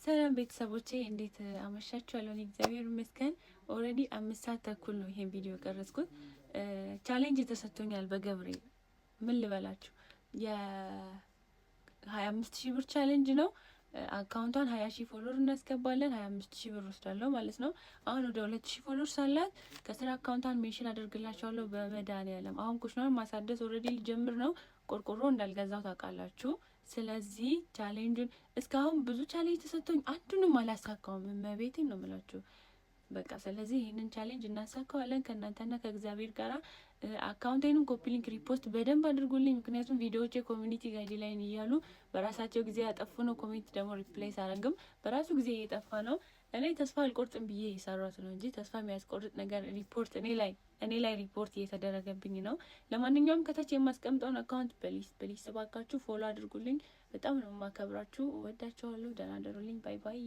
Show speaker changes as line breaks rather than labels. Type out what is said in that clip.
ሰላም ቤተሰቦቼ እንዴት አመሻችሁ? ያለውን እግዚአብሔር ይመስገን። ኦልሬዲ 5 ሰዓት ተኩል ነው ይሄን ቪዲዮ ቀረጽኩት። ቻሌንጅ ተሰጥቶኛል በገብርኤል ምን ልበላችሁ፣ የ25,000 ብር ቻሌንጅ ነው። አካውንቷን 20,000 ፎሎወር እናስገባለን፣ 25,000 ብር ወስዳለሁ ማለት ነው። አሁን ወደ 2,000 ፎሎወር ሳላት ከስራ አካውንቷን ሜንሽን አደርግላችኋለሁ በመድኃኒዓለም። አሁን ኩሽናውን ማሳደስ ኦልሬዲ ሊጀምር ነው። ቆርቆሮ እንዳልገዛው ታውቃላችሁ። ስለዚህ ቻሌንጁን እስካሁን ብዙ ቻሌንጅ ተሰጥቶኝ አንዱንም አላሳካውም። እመቤቴን ነው የምላችሁ። በቃ ስለዚህ ይህንን ቻሌንጅ እናሳካዋለን ከእናንተና ከእግዚአብሔር ጋራ። አካውንቴንም ኮፒ ሊንክ ሪፖስት በደንብ አድርጉልኝ። ምክንያቱም ቪዲዮዎች የኮሚኒቲ ጋይድላይን እያሉ በራሳቸው ጊዜ ያጠፉ ነው። ኮሚኒቲ ደግሞ ሪፕሌስ አረግም በራሱ ጊዜ እየጠፋ ነው። እኔ ተስፋ አልቆርጥም ብዬ የሰራት ነው እንጂ ተስፋ የሚያስቆርጥ ነገር ሪፖርት እኔ ላይ ሪፖርት እየተደረገብኝ ነው። ለማንኛውም ከታች የማስቀምጠውን አካውንት ፕሊስ እባካችሁ ፎሎ አድርጉልኝ። በጣም ነው የማከብራችሁ፣ እወዳችኋለሁ። ደህና ደሩልኝ። ባይ ባይ።